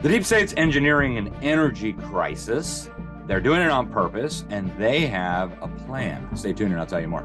The deep state's engineering an energy crisis. They're doing it on purpose, and they have a plan. Stay tuned, and I'll tell you more.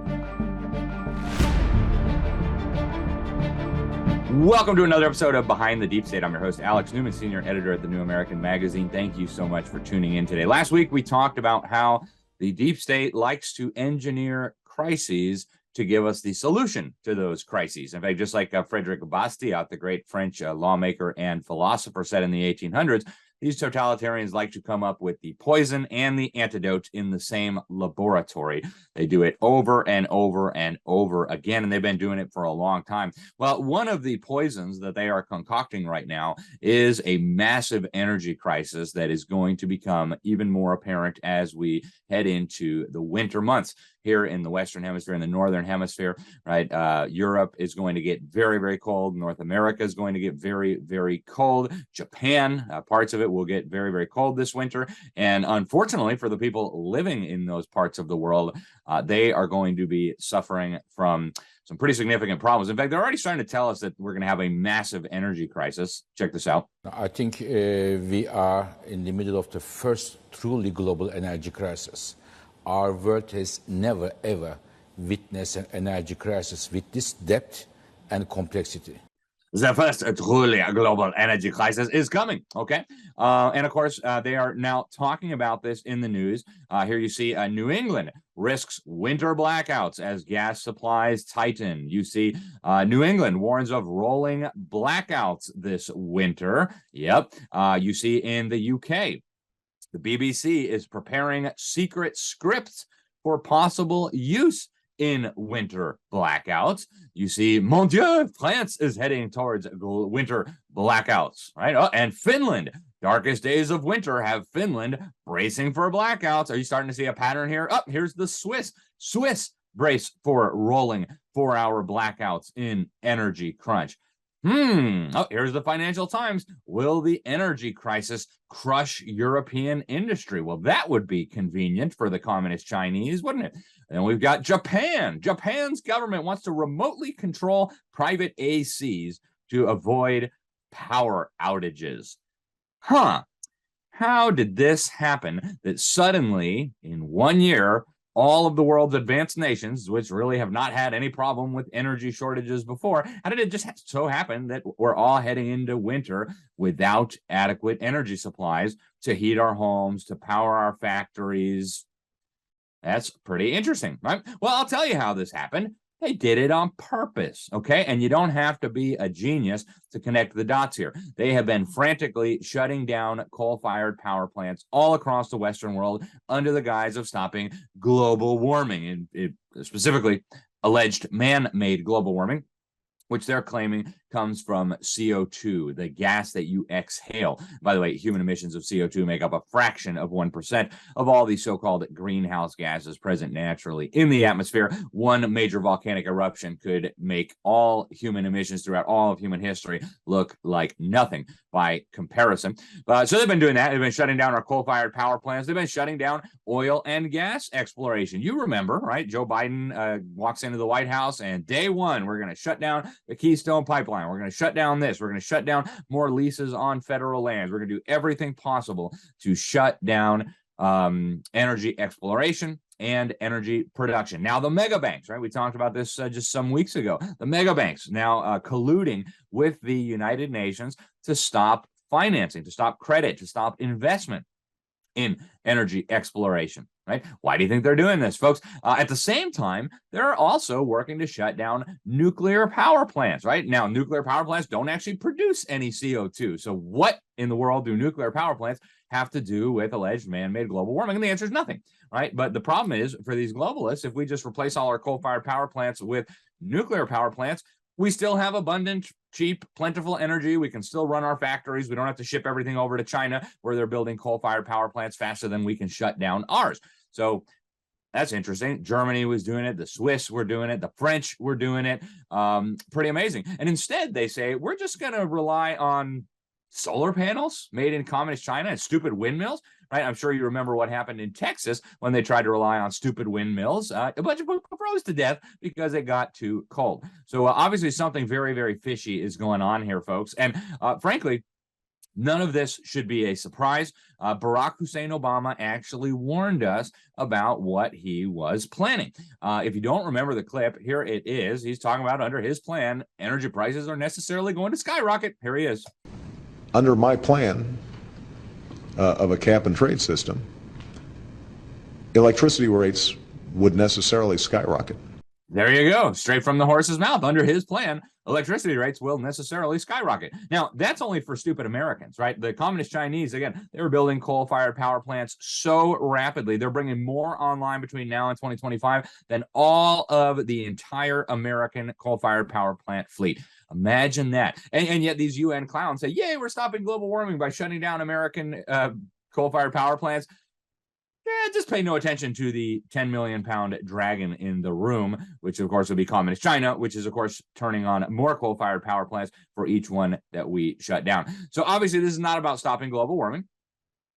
Welcome to another episode of Behind the Deep State. I'm your host, Alex Newman, senior editor at the New American Magazine. Thank you so much for tuning in today. Last week, we talked about how the deep state likes to engineer crises to give us the solution to those crises. In fact, just like Frederick Bastiat, the great French lawmaker and philosopher, said in the 1800s, these totalitarians like to come up with the poison and the antidote in the same laboratory. They do it over and over and over again, and they've been doing it for a long time. Well, one of the poisons that they are concocting right now is a massive energy crisis that is going to become even more apparent as we head into the winter months. Here in the Western Hemisphere, in the Northern Hemisphere, right? Europe is going to get very, very cold. North America is going to get very, very cold. Japan, parts of it will get very, very cold this winter. And unfortunately for the people living in those parts of the world, they are going to be suffering from some pretty significant problems. In fact, they're already starting to tell us that we're going to have a massive energy crisis. Check this out. I think we are in the middle of the first truly global energy crisis. Our world has never, ever witnessed an energy crisis with this depth and complexity. The first truly global energy crisis is coming, okay? And of course, they are now talking about this in the news. Here you see New England risks winter blackouts as gas supplies tighten. You see New England warns of rolling blackouts this winter. Yep. You see in the UK, the BBC is preparing secret scripts for possible use in winter blackouts. You see, mon Dieu, France is heading towards winter blackouts, right? Oh, and Finland, darkest days of winter have Finland bracing for blackouts. Are you starting to see a pattern here? Oh, here's the Swiss brace for rolling 4-hour blackouts in energy crunch. Oh, here's the Financial Times. Will the energy crisis crush European industry? Well, that would be convenient for the communist Chinese, wouldn't it? And we've got Japan. Japan's government wants to remotely control private ACs to avoid power outages. How did this happen that suddenly, in 1 year, all of the world's advanced nations, which really have not had any problem with energy shortages before, how did it just so happen that we're all heading into winter without adequate energy supplies to heat our homes, to power our factories? That's pretty interesting, right? Well, I'll tell you how this happened. They did it on purpose, okay? And you don't have to be a genius to connect the dots here. They have been frantically shutting down coal-fired power plants all across the Western world under the guise of stopping global warming, and specifically alleged man-made global warming, which they're claiming comes from CO2, the gas that you exhale. By the way, human emissions of CO2 make up a fraction of 1% of all these so-called greenhouse gases present naturally in the atmosphere. One major volcanic eruption could make all human emissions throughout all of human history look like nothing by comparison. So they've been doing that. They've been shutting down our coal-fired power plants. They've been shutting down oil and gas exploration. You remember, right? Joe Biden walks into the White House, and day one, we're going to shut down the Keystone Pipeline. We're going to shut down this. We're going to shut down more leases on federal lands. We're going to do everything possible to shut down energy exploration and energy production. Now, the mega banks, right? We talked about this just some weeks ago. The mega banks now colluding with the United Nations to stop financing, to stop credit, to stop investment in energy exploration, right? Why do you think they're doing this, folks? At the same time, they're also working to shut down nuclear power plants, right? Now, nuclear power plants don't actually produce any CO2. So what in the world do nuclear power plants have to do with alleged man-made global warming? And the answer is nothing, right? But the problem is, for these globalists, if we just replace all our coal-fired power plants with nuclear power plants, we still have abundant, cheap, plentiful energy. We can still run our factories. We don't have to ship everything over to China where they're building coal-fired power plants faster than we can shut down ours. So that's interesting. Germany was doing it. The Swiss were doing it. The French were doing it. Pretty amazing. And instead, they say, we're just going to rely on solar panels made in communist China and stupid windmills, right? I'm sure you remember what happened in Texas when they tried to rely on stupid windmills. A bunch of people froze to death because it got too cold. So obviously something very, very fishy is going on here, folks. And frankly, None of this should be a surprise. Barack Hussein Obama actually warned us about what he was planning. If you don't remember the clip, here it is. He's talking about under his plan, energy prices are necessarily going to skyrocket. Here he is. Under my plan of a cap and trade system, electricity rates would necessarily skyrocket. There you go, straight from the horse's mouth. Under his plan, electricity rates will necessarily skyrocket. Now, that's only for stupid Americans, right? The communist Chinese, again, they were building coal-fired power plants so rapidly. They're bringing more online between now and 2025 than all of the entire American coal-fired power plant fleet. Imagine that. And yet these UN clowns say, yay, we're stopping global warming by shutting down American coal-fired power plants. Yeah, just pay no attention to the 10 million pound dragon in the room, which of course would be communist China, which is of course turning on more coal-fired power plants for each one that we shut down. So obviously this is not about stopping global warming.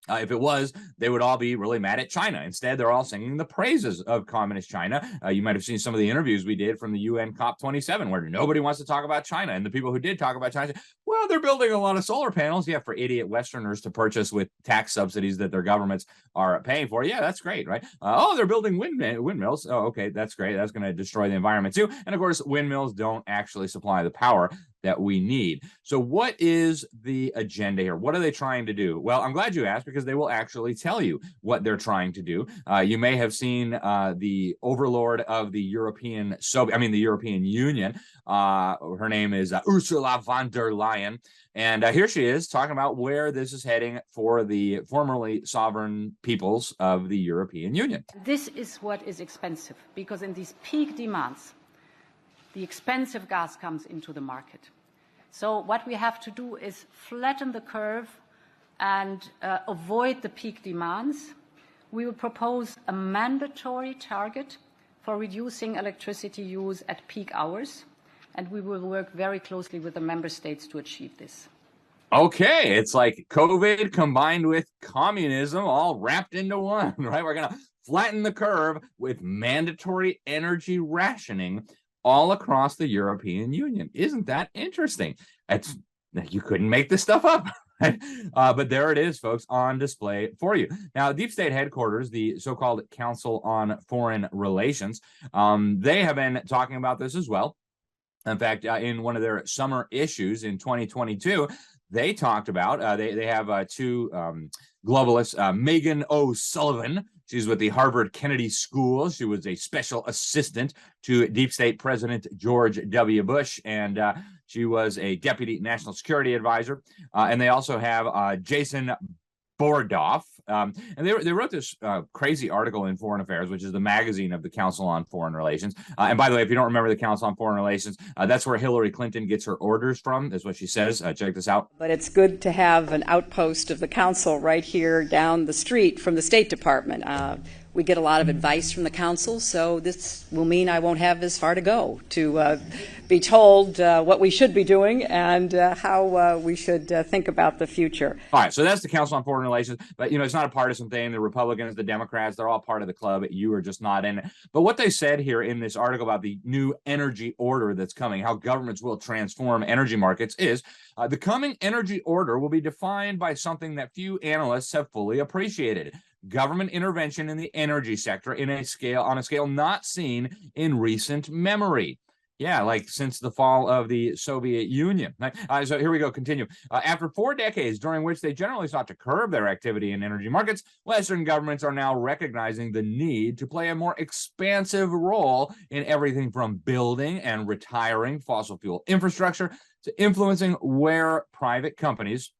If it was, they would all be really mad at China. Instead, they're all singing the praises of communist China. You might have seen some of the interviews we did from the UN COP27, where nobody wants to talk about China. And the people who did talk about China said, well, they're building a lot of solar panels. Yeah, for idiot Westerners to purchase with tax subsidies that their governments are paying for. Yeah, that's great, right? Oh, they're building windmills. Oh, okay, that's great. That's going to destroy the environment too. And of course, windmills don't actually supply the power that we need. So what is the agenda here? What are they trying to do? Well, I'm glad you asked, because they will actually tell you what they're trying to do. You may have seen the overlord of the European Union. Her name is Ursula von der Leyen. And here she is talking about where this is heading for the formerly sovereign peoples of the European Union. This is what is expensive, because in these peak demands, the expensive gas comes into the market. So what we have to do is flatten the curve and avoid the peak demands. We will propose a mandatory target for reducing electricity use at peak hours, and we will work very closely with the member states to achieve this. Okay, it's like COVID combined with communism all wrapped into one, right? We're going to flatten the curve with mandatory energy rationing all across the European Union. Isn't that interesting? You couldn't make this stuff up. Right? But there it is, folks, on display for you. Now, Deep State headquarters, the so-called Council on Foreign Relations, they have been talking about this as well. In fact, in one of their summer issues in 2022, they talked about, they have two globalists, Megan O'Sullivan. She's with the Harvard Kennedy School. She was a special assistant to Deep State President George W. Bush, and she was a deputy national security advisor. And they also have Jason Bordoff. And they wrote this crazy article in Foreign Affairs, which is the magazine of the Council on Foreign Relations. And by the way, if you don't remember the Council on Foreign Relations, that's where Hillary Clinton gets her orders from. That's what she says. Check this out. But it's good to have an outpost of the Council right here down the street from the State Department. We get a lot of advice from the Council, so this will mean I won't have as far to go to be told what we should be doing and how we should think about the future. All right, so that's the Council on Foreign Relations, but it's not a partisan thing. The Republicans, the Democrats, they're all part of the club. You are just not in it. But what they said here in this article about the new energy order that's coming, how governments will transform energy markets, is the coming energy order will be defined by something that few analysts have fully appreciated: government intervention in the energy sector on a scale not seen in recent memory. Yeah, like since the fall of the Soviet Union. So here we go, continue. After 4 decades during which they generally sought to curb their activity in energy markets, Western governments are now recognizing the need to play a more expansive role in everything from building and retiring fossil fuel infrastructure to influencing where private companies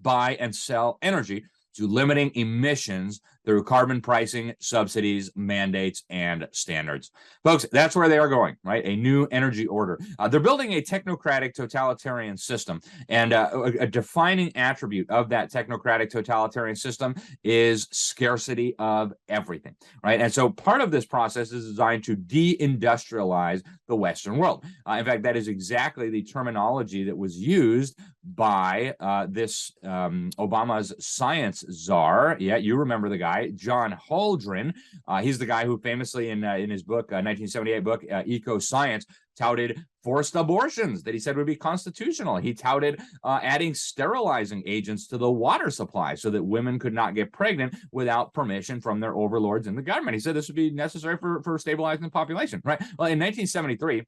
buy and sell energy, to limiting emissions through carbon pricing, subsidies, mandates, and standards. Folks, that's where they are going, right? A new energy order. They're building a technocratic totalitarian system, and a defining attribute of that technocratic totalitarian system is scarcity of everything, right? And so part of this process is designed to deindustrialize the Western world. In fact, that is exactly the terminology that was used by this Obama's science czar. Yeah, you remember the guy. guy, John Holdren. He's the guy who famously in his book, 1978 book, Eco Science, touted forced abortions that he said would be constitutional. He touted adding sterilizing agents to the water supply so that women could not get pregnant without permission from their overlords in the government. He said this would be necessary for stabilizing the population, right? Well, in 1973,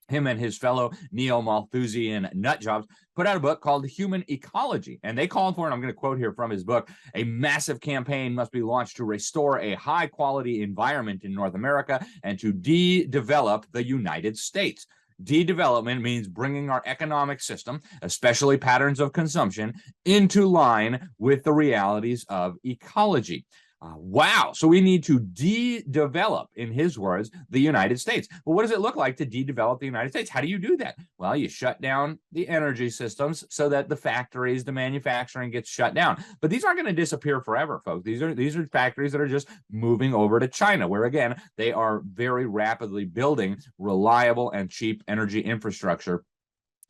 him and his fellow neo-Malthusian nutjobs put out a book called Human Ecology. And they called for, and I'm going to quote here from his book, a massive campaign must be launched to restore a high-quality environment in North America and to de-develop the United States. De-development means bringing our economic system, especially patterns of consumption, into line with the realities of ecology. Wow. So we need to de-develop, in his words, the United States. Well, what does it look like to de-develop the United States? How do you do that? Well, you shut down the energy systems so that the factories, the manufacturing gets shut down. But these aren't going to disappear forever, folks. These are factories that are just moving over to China, where, again, they are very rapidly building reliable and cheap energy infrastructure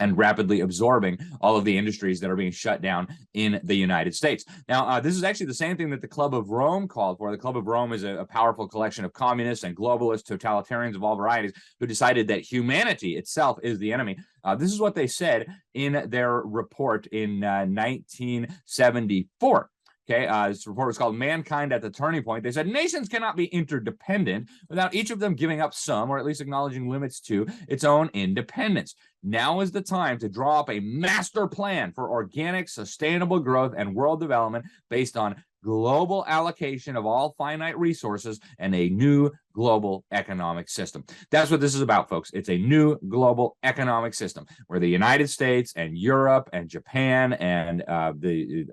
and rapidly absorbing all of the industries that are being shut down in the United States. Now, this is actually the same thing that the Club of Rome called for. The Club of Rome is a powerful collection of communists and globalists, totalitarians of all varieties, who decided that humanity itself is the enemy. This is what they said in their report in 1974. Okay, this report was called Mankind at the Turning Point. They said nations cannot be interdependent without each of them giving up some, or at least acknowledging limits to, its own independence. Now is the time to draw up a master plan for organic, sustainable growth and world development based on global allocation of all finite resources and a new global economic system. That's what this is about, folks. It's a new global economic system where the United States and Europe and Japan and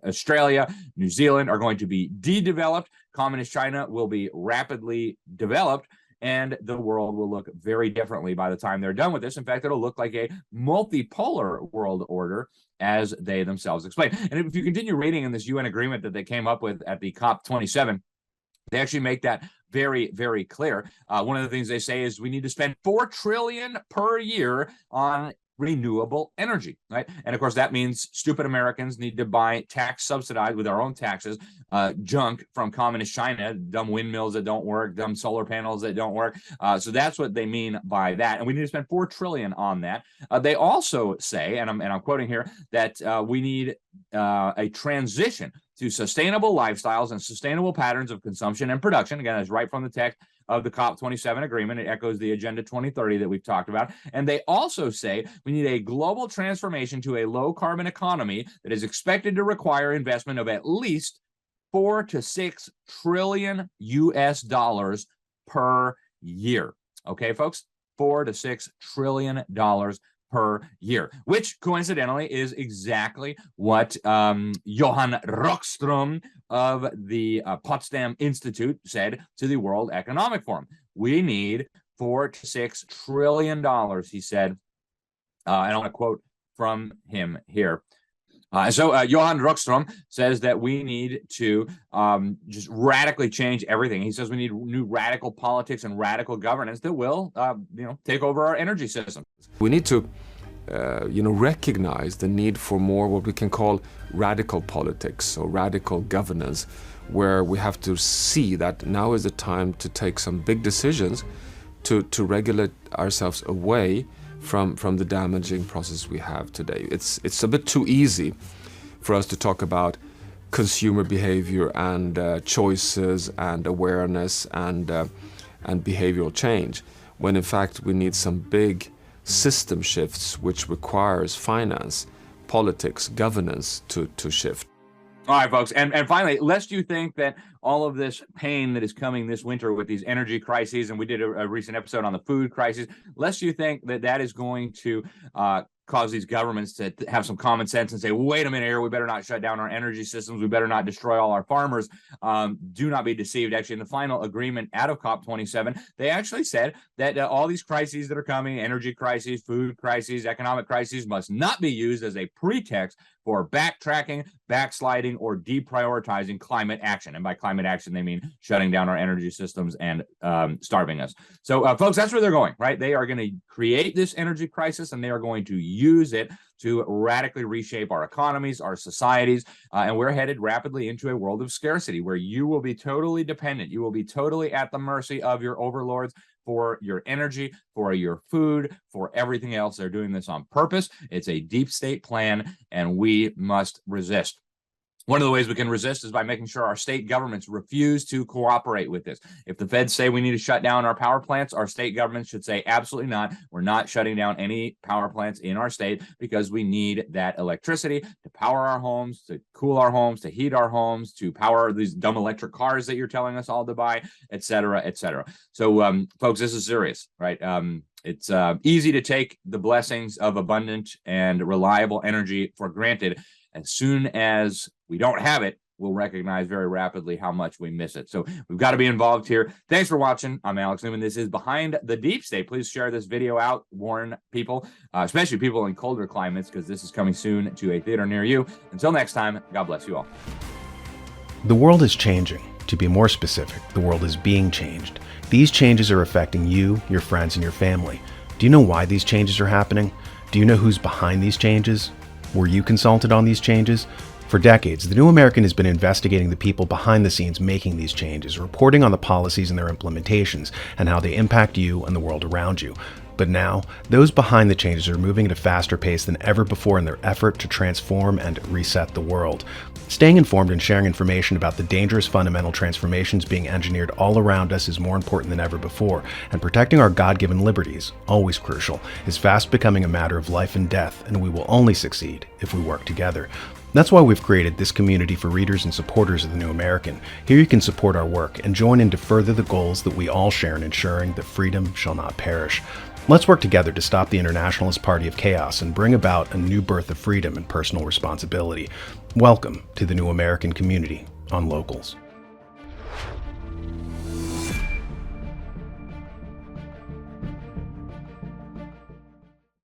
Australia, New Zealand are going to be de-developed. Communist China will be rapidly developed, and the world will look very differently by the time they're done with this. In fact, it'll look like a multipolar world order, as they themselves explain. And if you continue reading in this UN agreement that they came up with at the COP27, they actually make that very, very clear. One of the things they say is we need to spend $4 trillion per year on renewable energy, right? And of course, that means stupid Americans need to buy tax subsidized with our own taxes, junk from communist China, dumb windmills that don't work, dumb solar panels that don't work. So that's what they mean by that. And we need to spend $4 trillion on that. They also say, and I'm quoting here, that we need a transition to sustainable lifestyles and sustainable patterns of consumption and production. Again, that's right from the text of the COP27 agreement. It echoes the Agenda 2030 that we've talked about. And they also say we need a global transformation to a low carbon economy that is expected to require investment of at least $4 to $6 trillion US per year. Okay, folks, $4 to $6 trillion per year, which coincidentally is exactly what Johan Rockström of the Potsdam Institute said to the World Economic Forum. We need $4 to $6 trillion, he said. And I want to quote from him here. So Johan Rockström says that we need to just radically change everything. He says we need new radical politics and radical governance that will, take over our energy system. We need to, recognize the need for more what we can call radical politics or radical governance, where we have to see that now is the time to take some big decisions to regulate ourselves away from the damaging process we have today. It's a bit too easy for us to talk about consumer behavior and choices and awareness and behavioral change, when in fact we need some big system shifts which requires finance, politics, governance to shift. All right, folks. And finally, lest you think that all of this pain that is coming this winter with these energy crises, and we did a recent episode on the food crisis, lest you think that is going to cause these governments to have some common sense and say, wait a minute here, we better not shut down our energy systems, we better not destroy all our farmers. Do not be deceived. Actually, in the final agreement out of COP27, they actually said that all these crises that are coming, energy crises, food crises, economic crises, must not be used as a pretext for backtracking, backsliding, or deprioritizing climate action. And by climate action, they mean shutting down our energy systems and starving us. So, folks, that's where they're going, right? They are going to create this energy crisis, and they are going to use it to radically reshape our economies, our societies, and we're headed rapidly into a world of scarcity where you will be totally dependent. You will be totally at the mercy of your overlords for your energy, for your food, for everything else. They're doing this on purpose. It's a deep state plan, and we must resist. One of the ways we can resist is by making sure our state governments refuse to cooperate with this. If the feds say we need to shut down our power plants, our state governments should say absolutely not. We're not shutting down any power plants in our state because we need that electricity to power our homes, to cool our homes, to heat our homes, to power these dumb electric cars that you're telling us all to buy, et cetera, et cetera. So, folks, this is serious, right? It's easy to take the blessings of abundant and reliable energy for granted. As soon as we don't have it, we'll recognize very rapidly how much we miss it. So we've got to be involved here. Thanks for watching. I'm Alex Newman. This is Behind the Deep State. Please share this video out. Warn people, especially people in colder climates, because this is coming soon to a theater near you. Until next time, God bless you all. The world is changing. To be more specific, the world is being changed. These changes are affecting you, your friends, and your family. Do you know why these changes are happening? Do you know who's behind these changes? Were you consulted on these changes? For decades, the New American has been investigating the people behind the scenes making these changes, reporting on the policies and their implementations, and how they impact you and the world around you. But now, those behind the changes are moving at a faster pace than ever before in their effort to transform and reset the world. Staying informed and sharing information about the dangerous fundamental transformations being engineered all around us is more important than ever before, and protecting our God-given liberties, always crucial, is fast becoming a matter of life and death, and we will only succeed if we work together. That's why we've created this community for readers and supporters of the New American. Here you can support our work and join in to further the goals that we all share in ensuring that freedom shall not perish. Let's work together to stop the internationalist party of chaos and bring about a new birth of freedom and personal responsibility. Welcome to the New American community on Locals.